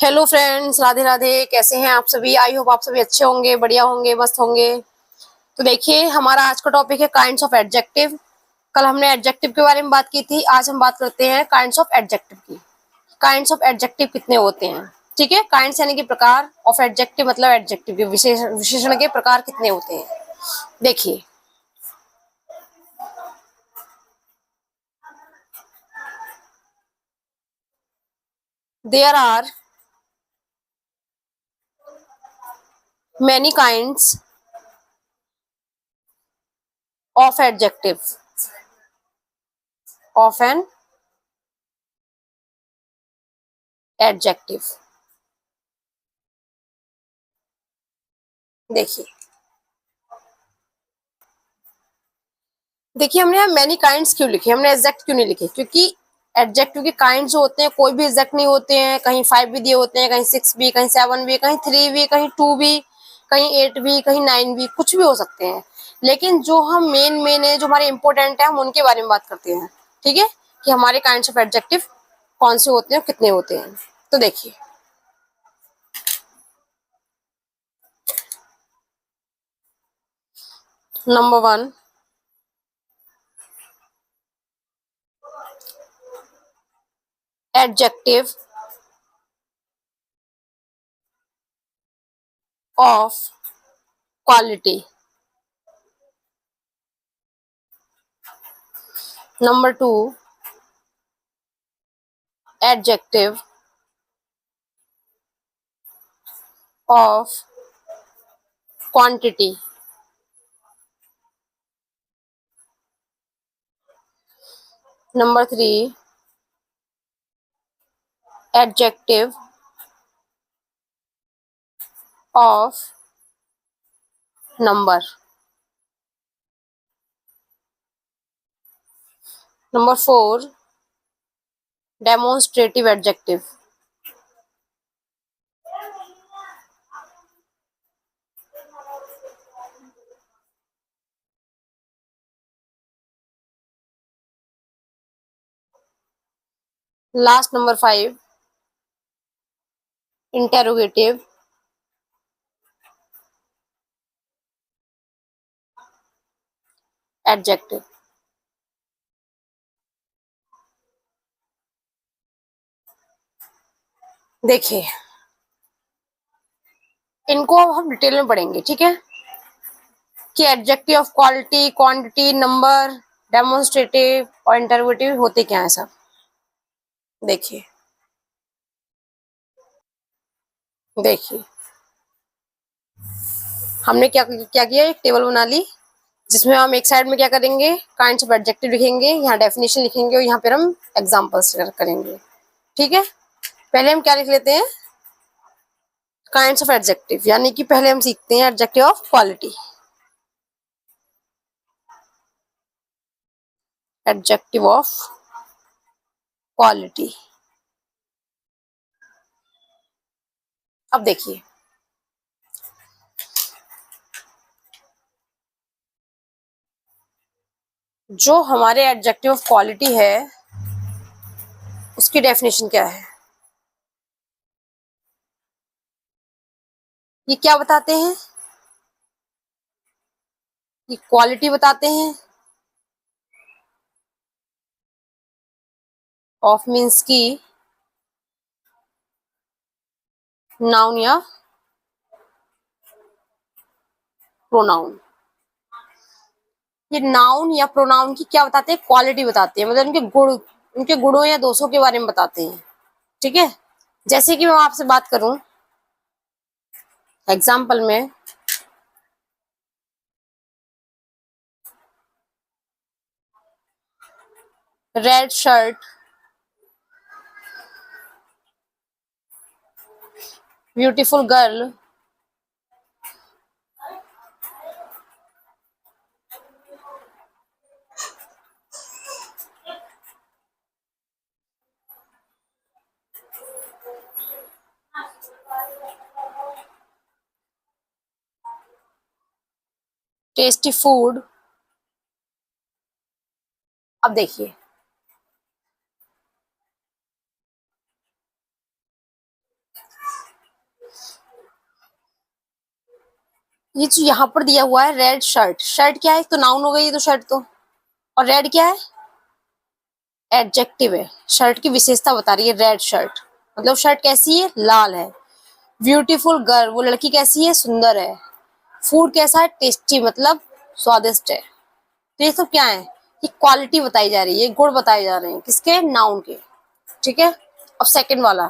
Hello friends, Radhe Radhe. कैसे हैं आप सभी? आई होप आप सभी अच्छे होंगे, बढ़िया होंगे, मस्त होंगे। तो देखिए, हमारा आज का टॉपिक है काइंड्स ऑफ एडजेक्टिव। कल हमने एडजेक्टिव के बारे में बात की थी, आज हम बात करते हैं काइंड्स ऑफ एडजेक्टिव की। काइंड्स ऑफ एडजेक्टिव कितने होते हैं? ठीक है, काइंड्स यानी कि प्रकार, ऑफ एडजेक्टिव मतलब एडजेक्टिव के विशेषण के प्रकार कितने होते हैं। देखिए, there are many kinds of adjective of an adjective. देखिए देखिए हमने यहाँ मैनी काइंड्स क्यों लिखे, हमने एग्जैक्ट क्यों नहीं लिखे? क्योंकि एडजेक्टिव के काइंड्स जो होते हैं कोई भी एग्जैक्ट नहीं होते हैं। कहीं 5 भी दिए होते हैं, कहीं 6 भी, कहीं 7 भी, कहीं 3 भी, कहीं 2 भी, कहीं 8 भी, कहीं 9 भी, कुछ भी हो सकते हैं। लेकिन जो हम मेन है, जो हमारे इंपॉर्टेंट है, हम उनके बारे में बात करते हैं। ठीक है, कि हमारे काइंड्स ऑफ एडजेक्टिव कौन से होते हैं, कितने होते हैं। तो देखिए, number 1, adjective of quality. Number 2, adjective of quantity. Number 3, adjective of number. Number 4, demonstrative adjective. Last number 5, interrogative adjective. देखिए, इनको अब हम डिटेल में पढ़ेंगे। ठीक है, कि adjective of quality, quantity, number, demonstrative और इंटेरोगेटिव होते क्या है सब। देखिए देखिए हमने क्या क्या किया, एक टेबल बना ली जिसमें हम एक साइड में क्या करेंगे, काइंड्स ऑफ एडजेक्टिव लिखेंगे, यहाँ डेफिनेशन लिखेंगे और यहाँ पर हम एग्जांपल्स करेंगे। ठीक है, पहले हम क्या लिख लेते हैं, काइंड्स ऑफ एडजेक्टिव, यानी कि पहले हम सीखते हैं adjective of quality. Adjective of quality. अब देखिए, जो हमारे एडजेक्टिव ऑफ क्वालिटी है उसकी डेफिनेशन क्या है? ये क्या बताते हैं? ये क्वालिटी बताते हैं। ऑफ मीन्स की नाउन या प्रोनाउन। ये नाउन या प्रोनाउन की क्या बताते हैं? क्वालिटी बताते हैं, मतलब उनके गुण, उनके गुणों या दोषों के बारे में बताते हैं। ठीक है, जैसे कि मैं आपसे बात करूं एग्जाम्पल में, red shirt, beautiful girl, tasty food. अब देखिए, ये जो यहाँ पर दिया हुआ है रेड शर्ट, शर्ट क्या है? तो नाउन हो गई ये तो शर्ट तो, और रेड क्या है? एडजेक्टिव है, शर्ट की विशेषता बता रही है रेड शर्ट। मतलब शर्ट कैसी है? लाल है। ब्यूटीफुल गर्ल, वो लड़की कैसी है? सुंदर है। फूड कैसा है? टेस्टी, मतलब स्वादिष्ट है। तो ये सब क्या है? ये क्वालिटी बताई जा रही है, गुण बताए जा रहे हैं किसके? नाउन के। ठीक है। अब सेकंड वाला,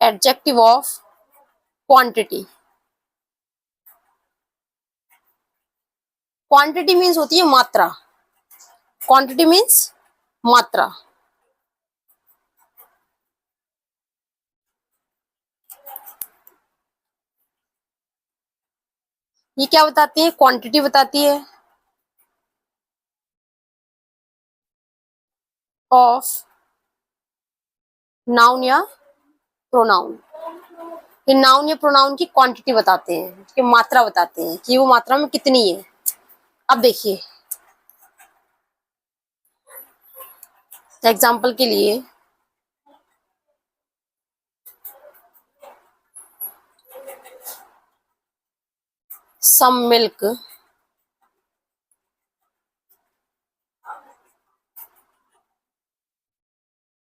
adjective of quantity. Quantity means होती है मात्रा, क्वांटिटी मीन्स मात्रा। ये क्या बताती है? क्वांटिटी बताती है ऑफ नाउन या प्रोनाउन। ये नाउन या प्रोनाउन की क्वांटिटी बताते हैं, कि मात्रा बताते हैं कि वो मात्रा में कितनी है। अब देखिए एग्जाम्पल के लिए, some milk,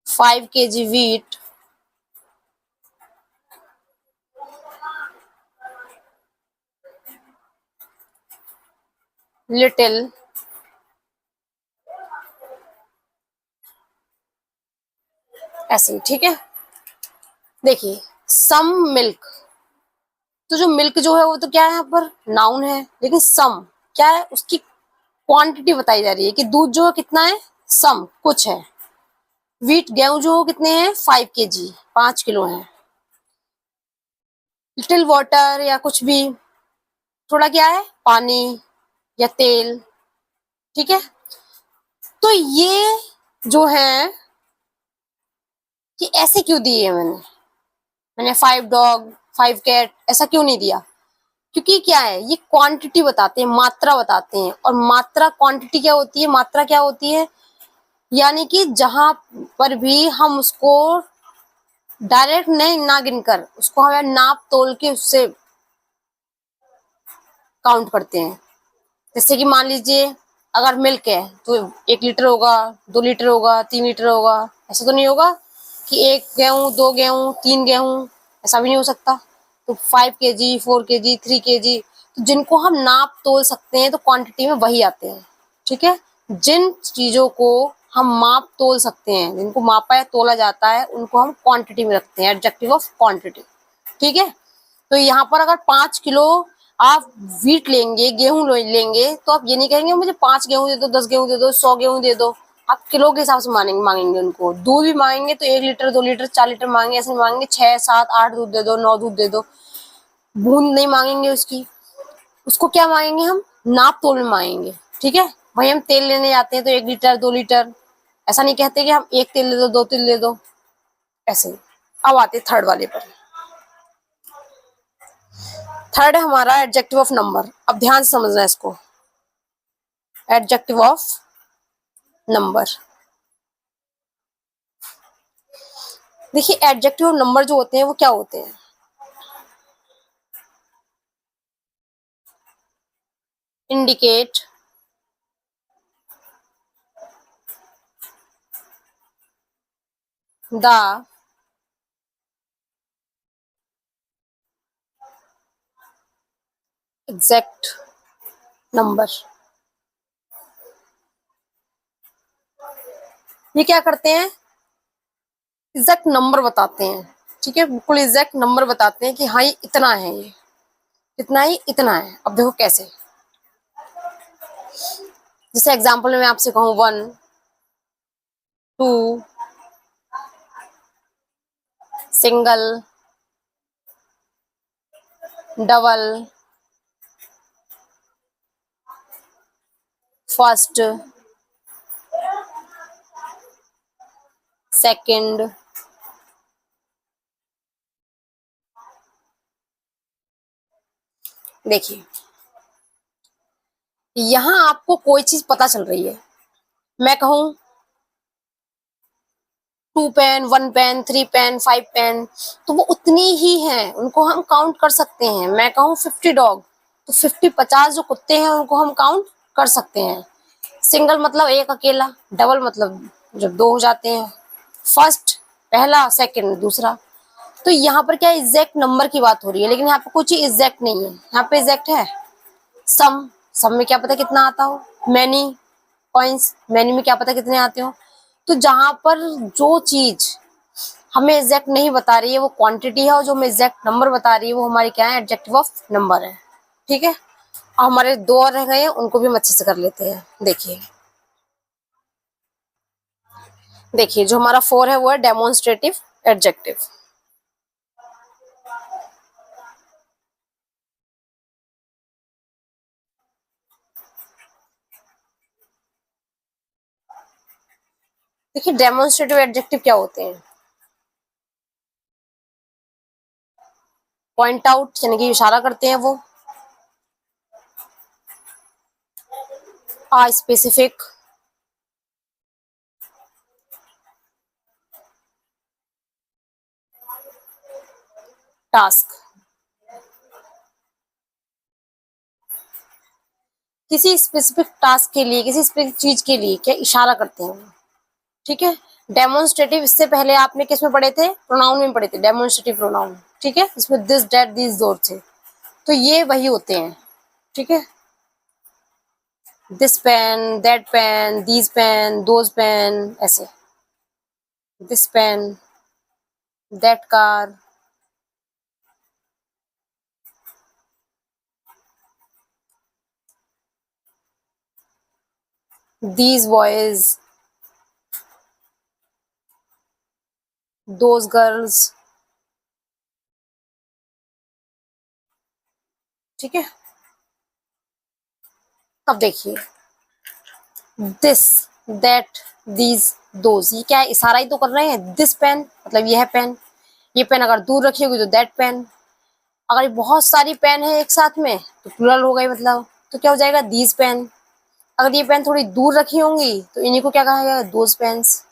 5 kg wheat, little, ऐसे। ठीक है। देखिए सम मिल्क, तो जो मिल्क जो है वो तो क्या है? यहाँ पर नाउन है, लेकिन सम क्या है? उसकी क्वांटिटी बताई जा रही है कि दूध जो है कितना है? सम कुछ है। व्हीट गेहूं जो कितने हैं? 5 kg, 5 किलो है। लिटिल वाटर या कुछ भी, थोड़ा क्या है? पानी या तेल। ठीक है। तो ये जो है कि ऐसे क्यों दिए मैंने? मैंने 5 डॉग, 5 कैट ऐसा क्यों नहीं दिया? क्योंकि क्या है? ये क्वांटिटी बताते हैं, मात्रा बताते हैं। और मात्रा, क्वांटिटी क्या होती है? मात्रा क्या होती है? यानी कि जहां पर भी हम उसको डायरेक्ट नहीं ना गिनकर, उसको हमें नाप तोल के उससे काउंट करते हैं। जैसे कि मान लीजिए अगर मिल्क है तो 1 लीटर होगा, 2 लीटर होगा, 3 लीटर होगा। ऐसा तो नहीं होगा कि 1 गेहूं, 2 गेहूं, 3 गेहूं, ऐसा भी नहीं हो सकता। तो 5 kg, 4 kg, 3 kg, तो जिनको हम नाप तोल सकते हैं तो क्वांटिटी में वही आते हैं। ठीक है। जिन चीजों को हम माप तोल सकते हैं, जिनको मापा या तोला जाता है, उनको हम क्वांटिटी में रखते हैं, एडजेक्टिव ऑफ क्वांटिटी। ठीक है। तो यहाँ पर अगर 5 किलो आप व्हीट लेंगे, गेहूं लेंगे, तो आप ये नहीं कहेंगे मुझे 5 गेहूं दे दो, 10 गेहूं दे दो, 100 गेहूं दे दो। आप किलो के हिसाब से मांगेंगे उनको। दूध भी मांगेंगे तो 1 लीटर, 2 लीटर, 4 लीटर मांगेंगे, ऐसे मांगेंगे 6, 7, 8 दूध दे दो, 9 दूध दे दो। बूंद नहीं मांगेंगे उसकी। उसको क्या मांगेंगे? हम नाप तोल में मांगेंगे। ठीक है। वही हम तेल लेने जाते हैं तो 1 लीटर, 2 लीटर, ऐसा नहीं कहते कि हम 1 तेल ले दो, 2 तेल ले दो, ऐसे। अब आते थर्ड वाले पर। थर्ड है हमारा एडजेक्टिव ऑफ नंबर। अब ध्यान से समझना है इसको। Adjective of number. देखिए एडजेक्टिव ऑफ नंबर जो होते हैं वो क्या होते हैं? Indicate the exact number. ये क्या करते हैं? एग्जैक्ट नंबर बताते हैं। ठीक है, बिल्कुल एग्जैक्ट नंबर बताते हैं कि हाँ ये इतना है, ये इतना ही इतना है। अब देखो कैसे। जैसे एग्जांपल में मैं आपसे कहूँ 1, 2, सिंगल, डबल, फर्स्ट, सेकंड, देखिए यहाँ आपको कोई चीज पता चल रही है। मैं कहूँ 2 पेन, 1 पेन, 3 पेन, 5 पेन, तो वो उतनी ही हैं, उनको हम काउंट कर सकते हैं। मैं कहूँ 50 डॉग, तो 50 जो कुत्ते हैं उनको हम काउंट कर सकते हैं। सिंगल मतलब एक अकेला, डबल मतलब जब 2 हो जाते हैं, फर्स्ट पहला, सेकंड दूसरा। तो यहाँ पर क्या एग्जैक्ट नंबर की बात हो रही है, लेकिन यहाँ पे कुछ एग्जैक्ट नहीं है। यहाँ पे एग्जैक्ट है सम, सम में क्या पता कितना आता हो, मैनी कॉइंस, मैनी में क्या पता कितने आते हो। तो जहां पर जो चीज हमें एग्जैक्ट नहीं बता रही है वो क्वांटिटी है, और जो हमें एग्जैक्ट नंबर बता रही है वो हमारी क्या है, एडजेक्टिव ऑफ नंबर है। ठीक है, और हमारे 2 और रह गए हैं, उनको भी हम अच्छे से कर लेते हैं। देखिए देखिए जो हमारा 4 है वो है डेमोन्स्ट्रेटिव एडजेक्टिव। देखिए डेमोन्स्ट्रेटिव एडजेक्टिव क्या होते हैं, पॉइंट आउट यानी कि इशारा करते हैं वो, स्पेसिफिक, टास्क, किसी स्पेसिफिक टास्क के लिए, किसी स्पेसिफिक चीज के लिए क्या इशारा करते हैं। ठीक है, डेमोन्स्ट्रेटिव इससे पहले आपने किस में पढ़े थे, प्रोनाउन में पढ़े थे, डेमोन्स्ट्रेटिव प्रोनाउन। ठीक है, इसमें दिस दैट दीज दोर थे, तो ये वही होते हैं। ठीक है, this pen, that pen, these pen, those pen, ऐसे, this pen, that car, these boys, those girls. ठीक है, अब देखिए दिस दैट दीज दोज, ये क्या है, इशारा ही तो कर रहे हैं। दिस पेन मतलब यह पेन, ये पेन अगर दूर रखी होगी तो दैट पेन, अगर बहुत सारी पेन है एक साथ में तो प्लूरल हो गई, मतलब तो क्या हो जाएगा, दीज पेन। अगर ये पेन थोड़ी दूर रखी होंगी तो इन्हीं को क्या कहा जाएगा, दोज पेन्स।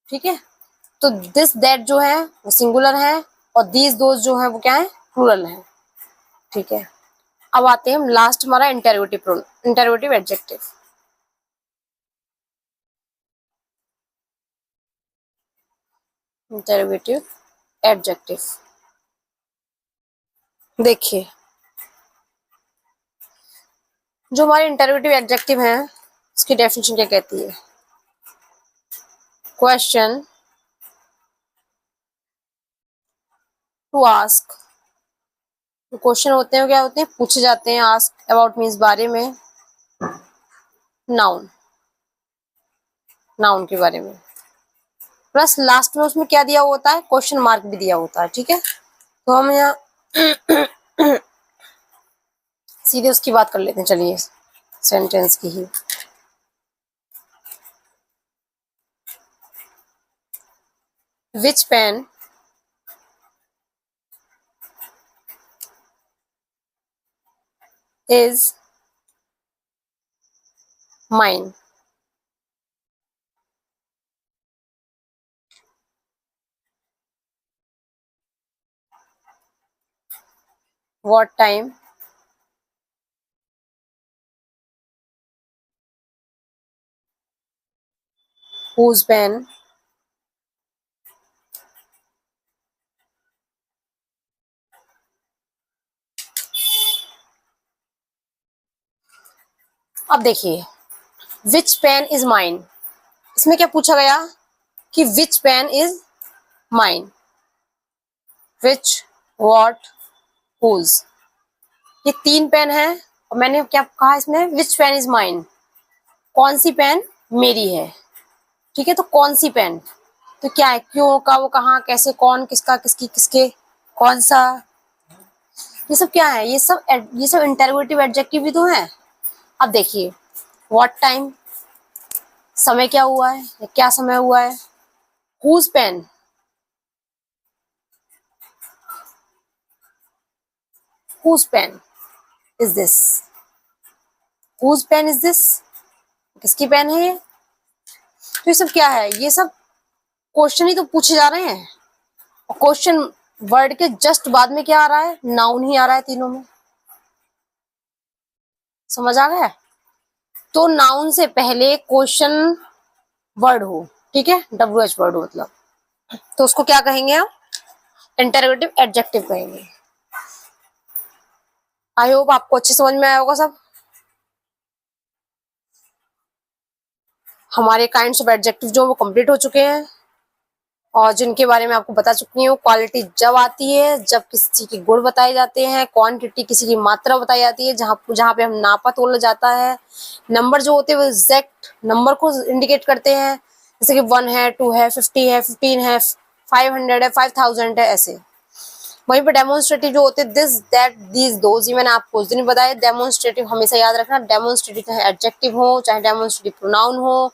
ठीक है, तो दिस दैट जो है वो सिंगुलर है, और दीज दोज जो है वो क्या है, प्लूरल है। ठीक है, अब आते हैं हम लास्ट हमारा इंटरोगेटिव एडजेक्टिव। इंटरोगेटिव एडजेक्टिव देखिए, जो हमारे इंटरोगेटिव एडजेक्टिव है उसकी डेफिनेशन क्या कहती है, क्वेश्चन, टू आस्क, क्वेश्चन होते हैं, क्या होते हैं, पूछे जाते हैं, आस्क अबाउट मीन्स बारे में, नाउन, नाउन के बारे में, प्लस लास्ट में उसमें क्या दिया होता है, क्वेश्चन मार्क भी दिया होता है। ठीक है, तो हम यहाँ सीधे उसकी बात कर लेते हैं, चलिए सेंटेंस की ही। Which pen is mine, what time whose pen, अब देखिए विच पेन इज माइन, इसमें क्या पूछा गया कि which pen is mine, which, what, whose, ये 3 पेन है, और मैंने क्या कहा इसमें, विच पेन इज माइन, कौन सी पेन मेरी है। ठीक है, तो कौन सी पेन, तो क्या है, क्यों का, वो कहाँ, कैसे, कौन, किसका, किसकी, किसके, कौन सा, ये सब क्या है, ये सब इंटरोगेटिव एडजेक्टिव भी तो है। अब देखिए व्हाट टाइम, समय क्या हुआ है, या क्या समय हुआ है, whose pen, whose pen is this, whose pen is this, किसकी पेन है ये। तो ये सब क्या है, ये सब क्वेश्चन ही तो पूछे जा रहे हैं, और क्वेश्चन वर्ड के जस्ट बाद में क्या आ रहा है, नाउन ही आ रहा है तीनों में। समझ आ गया? तो नाउन से पहले क्वेश्चन वर्ड हो, ठीक है, WH वर्ड हो मतलब, तो उसको क्या कहेंगे हम, इंटरोगेटिव एडजेक्टिव कहेंगे। आई होप आपको अच्छे समझ में आया होगा सब। हमारे काइंड्स ऑफ एडजेक्टिव जो वो कंप्लीट हो चुके हैं, और जिनके बारे में आपको बता चुकी हूँ। क्वालिटी जब आती है जब किसी चीज के गुण बताए जाते हैं, क्वांटिटी किसी की मात्रा बताई जाती है, जहाँ पे हम नापा तोला जाता है। नंबर जो होते हैं वो एग्जैक्ट नंबर को इंडिकेट करते हैं, जैसे कि 1 है, 2 है, 50 है, 15 है, 500 है, 5000 है, ऐसे। वहीं पे डेमोन्स्ट्रेटिव जो होते हैं दिस, दैट, दीज, दोज, ये मैंने आपको उस दिन बताया। डेमोन्स्ट्रेटिव हमेशा याद रखना, डेमोन्स्ट्रेटिव चाहे एडजेक्टिव हो चाहे डेमोन्स्ट्रेटिव प्रोनाउन हो,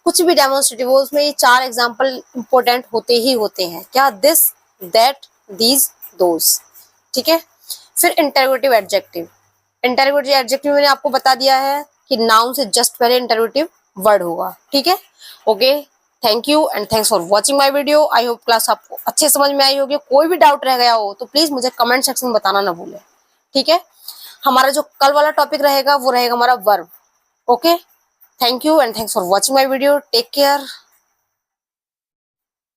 कुछ भी डेमोन्स्ट्रेटिव हो, उसमें ये 4 एग्जाम्पल इंपॉर्टेंट होते ही होते हैं। क्या, दिस, दैट, दीज, दोज, ठीक है। फिर इंटरोगेटिव एडजेक्टिव। इंटरोगेटिव एडजेक्टिव मैंने आपको बता दिया है कि नाउन से जस्ट पहले इंटरोगेटिव वर्ड होगा, ठीक है। Okay, thank you and thanks for watching my video. I hope class आपको अच्छे समझ में आई होगी। कोई भी डाउट रह गया हो तो प्लीज मुझे कमेंट सेक्शन में बताना ना भूलें, ठीक है। हमारा जो कल वाला टॉपिक रहेगा वो रहेगा हमारा verb. Okay, thank you and thanks for watching my video. Take care.